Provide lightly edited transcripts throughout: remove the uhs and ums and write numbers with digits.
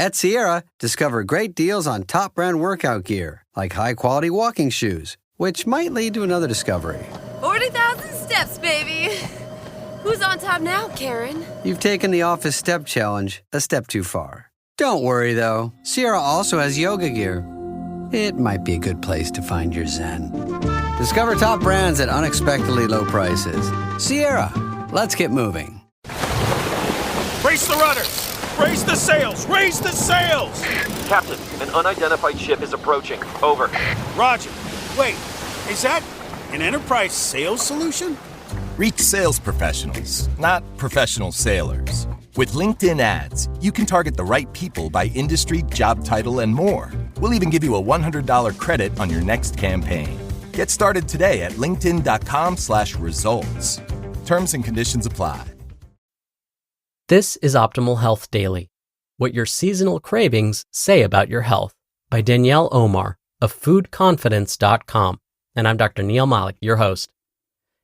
At Sierra, discover great deals on top brand workout gear, like high-quality walking shoes, which might lead to another discovery. 40,000 steps, baby. Who's on top now, Karen? You've taken the office step challenge a step too far. Don't worry, though. Sierra also has yoga gear. It might be a good place to find your zen. Discover top brands at unexpectedly low prices. Sierra, let's get moving. Brace the rudders! Raise the sails! Raise the sails! Captain, an unidentified ship is approaching. Over. Roger. Wait, is that an enterprise sales solution? Reach sales professionals, not professional sailors. With LinkedIn ads, you can target the right people by industry, job title, and more. We'll even give you a $100 credit on your next campaign. Get started today at linkedin.com/results. Terms and conditions apply. This is Optimal Health Daily, what your seasonal cravings say about your health, by Danielle Omar of foodconfidence.com. And I'm Dr. Neil Malik, your host.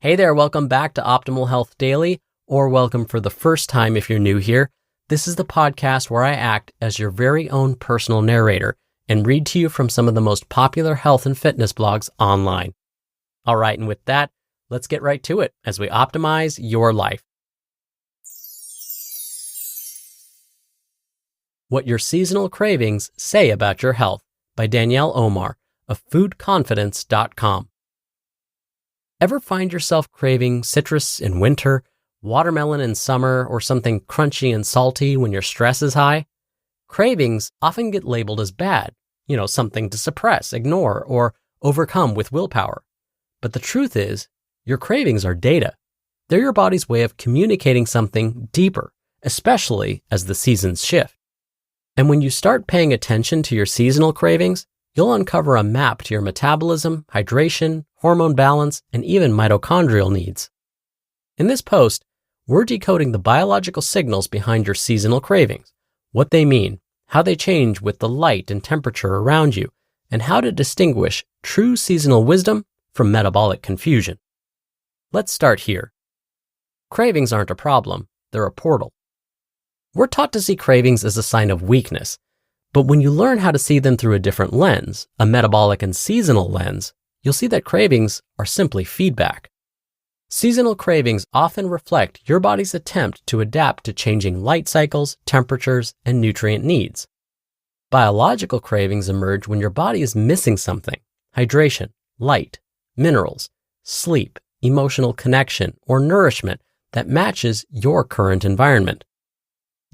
Hey there, welcome back to Optimal Health Daily, or welcome for the first time if you're new here. This is the podcast where I act as your very own personal narrator and read to you from some of the most popular health and fitness blogs online. All right, and with that, let's get right to it as we optimize your life. What your seasonal cravings say about your health, by Danielle Omar of foodconfidence.com. Ever find yourself craving citrus in winter, watermelon in summer, or something crunchy and salty when your stress is high? Cravings often get labeled as bad, something to suppress, ignore, or overcome with willpower. But the truth is, your cravings are data. They're your body's way of communicating something deeper, especially as the seasons shift. And when you start paying attention to your seasonal cravings, you'll uncover a map to your metabolism, hydration, hormone balance, and even mitochondrial needs. In this post, we're decoding the biological signals behind your seasonal cravings, what they mean, how they change with the light and temperature around you, and how to distinguish true seasonal wisdom from metabolic confusion. Let's start here. Cravings aren't a problem, they're a portal. We're taught to see cravings as a sign of weakness, but when you learn how to see them through a different lens, a metabolic and seasonal lens, you'll see that cravings are simply feedback. Seasonal cravings often reflect your body's attempt to adapt to changing light cycles, temperatures, and nutrient needs. Biological cravings emerge when your body is missing something: hydration, light, minerals, sleep, emotional connection, or nourishment that matches your current environment.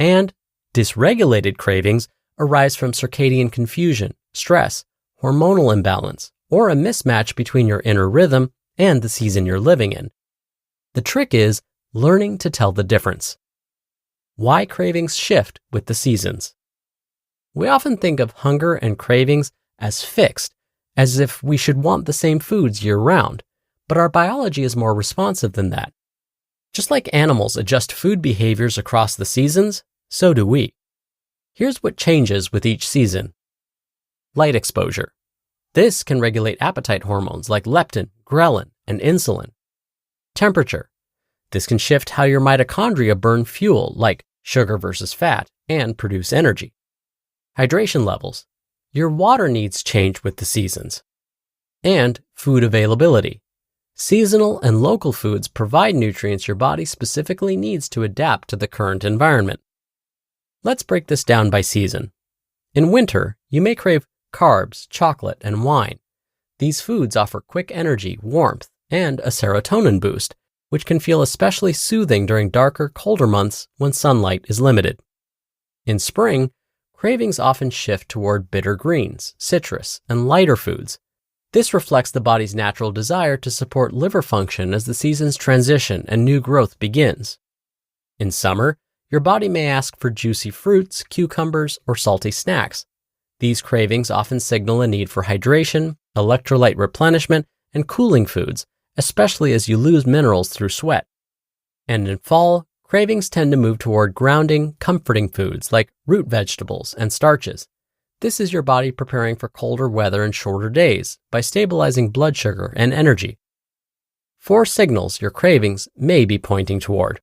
And dysregulated cravings arise from circadian confusion, stress, hormonal imbalance, or a mismatch between your inner rhythm and the season you're living in. The trick is learning to tell the difference. Why cravings shift with the seasons. We often think of hunger and cravings as fixed, as if we should want the same foods year-round, but our biology is more responsive than that. Just like animals adjust food behaviors across the seasons, so do we. Here's what changes with each season. Light exposure. This can regulate appetite hormones like leptin, ghrelin, and insulin. Temperature. This can shift how your mitochondria burn fuel like sugar versus fat and produce energy. Hydration levels. Your water needs change with the seasons. And food availability. Seasonal and local foods provide nutrients your body specifically needs to adapt to the current environment. Let's break this down by season. In winter, you may crave carbs, chocolate, and wine. These foods offer quick energy, warmth, and a serotonin boost, which can feel especially soothing during darker, colder months when sunlight is limited. In spring, cravings often shift toward bitter greens, citrus, and lighter foods. This reflects the body's natural desire to support liver function as the seasons transition and new growth begins. In summer, your body may ask for juicy fruits, cucumbers, or salty snacks. These cravings often signal a need for hydration, electrolyte replenishment, and cooling foods, especially as you lose minerals through sweat. And in fall, cravings tend to move toward grounding, comforting foods like root vegetables and starches. This is your body preparing for colder weather and shorter days by stabilizing blood sugar and energy. 4 signals your cravings may be pointing toward.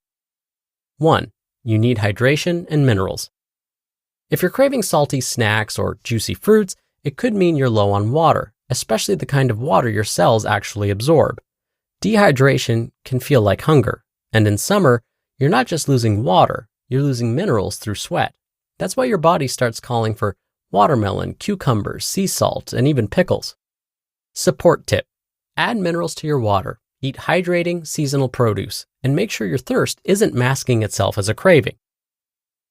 1. You need hydration and minerals. If you're craving salty snacks or juicy fruits, it could mean you're low on water, especially the kind of water your cells actually absorb. Dehydration can feel like hunger, and in summer, you're not just losing water, you're losing minerals through sweat. That's why your body starts calling for watermelon, cucumbers, sea salt, and even pickles. Support tip: add minerals to your water, eat hydrating, seasonal produce, and make sure your thirst isn't masking itself as a craving.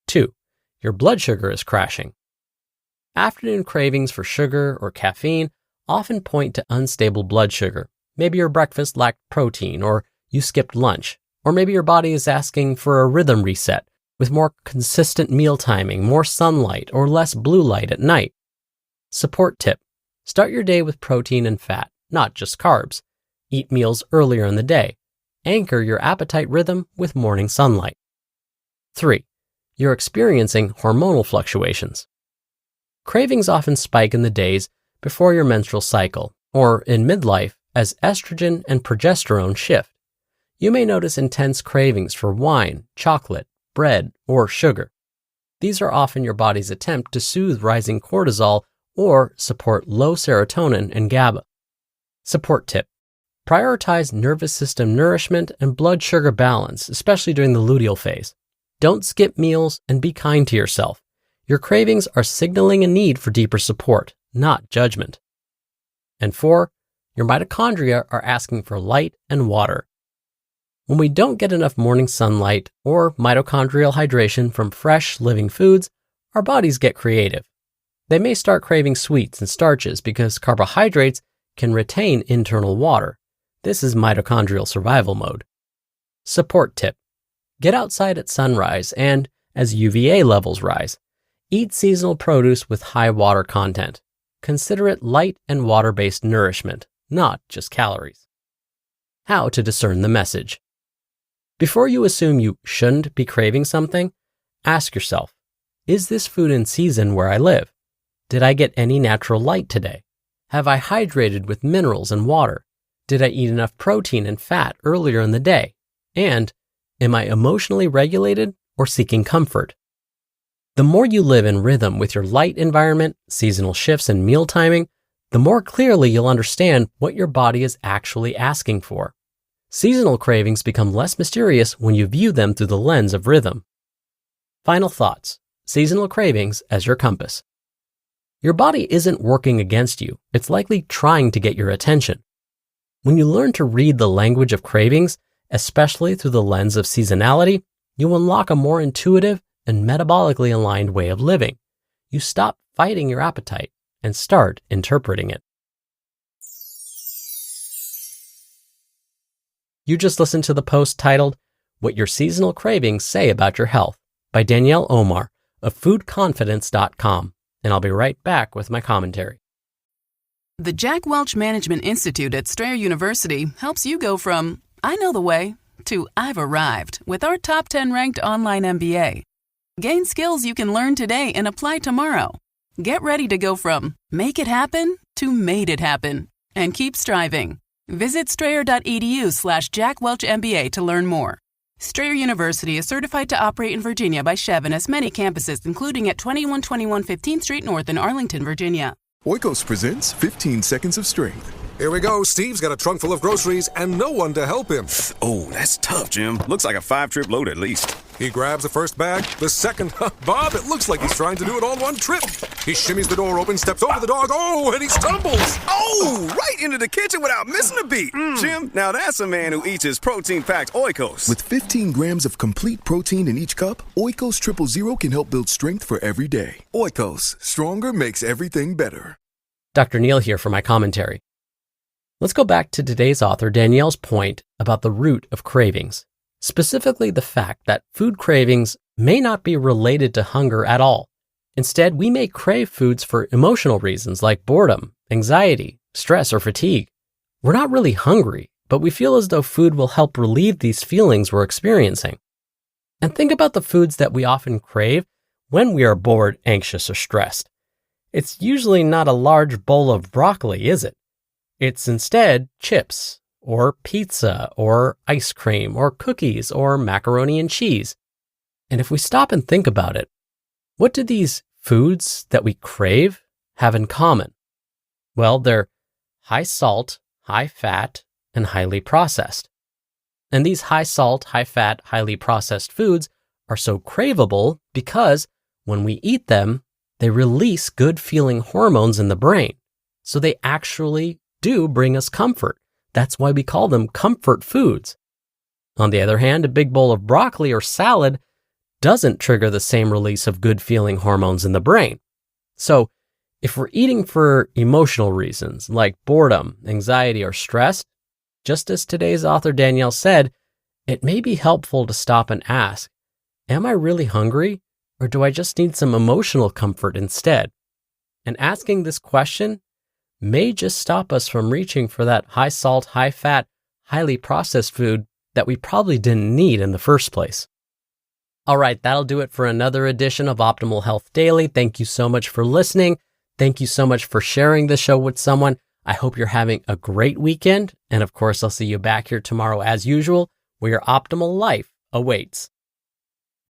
2. Your blood sugar is crashing. Afternoon cravings for sugar or caffeine often point to unstable blood sugar. Maybe your breakfast lacked protein, or you skipped lunch, or maybe your body is asking for a rhythm reset with more consistent meal timing, more sunlight, or less blue light at night. Support tip: start your day with protein and fat, not just carbs. Eat meals earlier in the day. Anchor your appetite rhythm with morning sunlight. 3. You're experiencing hormonal fluctuations. Cravings often spike in the days before your menstrual cycle, or in midlife as estrogen and progesterone shift. You may notice intense cravings for wine, chocolate, bread, or sugar. These are often your body's attempt to soothe rising cortisol or support low serotonin and GABA. Support tip: prioritize nervous system nourishment and blood sugar balance, especially during the luteal phase. Don't skip meals and be kind to yourself. Your cravings are signaling a need for deeper support, not judgment. And 4, your mitochondria are asking for light and water. When we don't get enough morning sunlight or mitochondrial hydration from fresh, living foods, our bodies get creative. They may start craving sweets and starches because carbohydrates can retain internal water. This is mitochondrial survival mode. Support tip: get outside at sunrise and, as UVA levels rise, eat seasonal produce with high water content. Consider it light and water-based nourishment, not just calories. How to discern the message. Before you assume you shouldn't be craving something, ask yourself, is this food in season where I live? Did I get any natural light today? Have I hydrated with minerals and water? Did I eat enough protein and fat earlier in the day? And am I emotionally regulated or seeking comfort? The more you live in rhythm with your light environment, seasonal shifts, and meal timing, the more clearly you'll understand what your body is actually asking for. Seasonal cravings become less mysterious when you view them through the lens of rhythm. Final thoughts: seasonal cravings as your compass. Your body isn't working against you. It's likely trying to get your attention. When you learn to read the language of cravings, especially through the lens of seasonality, you unlock a more intuitive and metabolically aligned way of living. You stop fighting your appetite and start interpreting it. You just listened to the post titled, "What Your Seasonal Cravings Say About Your Health" by Danielle Omar of foodconfidence.com, and I'll be right back with my commentary. The Jack Welch Management Institute at Strayer University helps you go from, I know the way, to I've arrived with our top 10 ranked online MBA. Gain skills you can learn today and apply tomorrow. Get ready to go from make it happen to made it happen, and keep striving. Visit strayer.edu/JackWelchMBA to learn more. Strayer University is certified to operate in Virginia by Chev and has many campuses, including at 2121 15th Street North in Arlington, Virginia. Oikos presents 15 Seconds of Strength. Here we go. Steve's got a trunk full of groceries and no one to help him. Oh, that's tough, Jim. Looks like a 5-trip load at least. He grabs the first bag, the second. Bob, it looks like he's trying to do it all in one trip. He shimmies the door open, steps over the dog, and he stumbles. Oh, right into the kitchen without missing a beat. Jim, now that's a man who eats his protein-packed Oikos. With 15 grams of complete protein in each cup, Oikos 000 can help build strength for every day. Oikos, stronger makes everything better. Dr. Neal here for my commentary. Let's go back to today's author Danielle's point about the root of cravings, specifically the fact that food cravings may not be related to hunger at all. Instead, we may crave foods for emotional reasons like boredom, anxiety, stress, or fatigue. We're not really hungry, but we feel as though food will help relieve these feelings we're experiencing. And think about the foods that we often crave when we are bored, anxious, or stressed. It's usually not a large bowl of broccoli, is it? It's instead chips, or pizza, or ice cream, or cookies, or macaroni and cheese. And if we stop and think about it, What do these foods that we crave have in common? Well, they're high salt, high fat, and highly processed. And these high salt, high fat, highly processed foods are so craveable because when we eat them, they release good feeling hormones in the brain. So they actually do bring us comfort. That's why we call them comfort foods. On the other hand, a big bowl of broccoli or salad doesn't trigger the same release of good feeling hormones in the brain. So if we're eating for emotional reasons like boredom, anxiety, or stress, just as today's author Danielle said, it may be helpful to stop and ask, am I really hungry, or do I just need some emotional comfort instead? And asking this question may just stop us from reaching for that high salt, high fat, highly processed food that we probably didn't need in the first place. All right, that'll do it for another edition of Optimal Health Daily. Thank you so much for listening. Thank you so much for sharing the show with someone. I hope you're having a great weekend. And of course, I'll see you back here tomorrow as usual, where your optimal life awaits.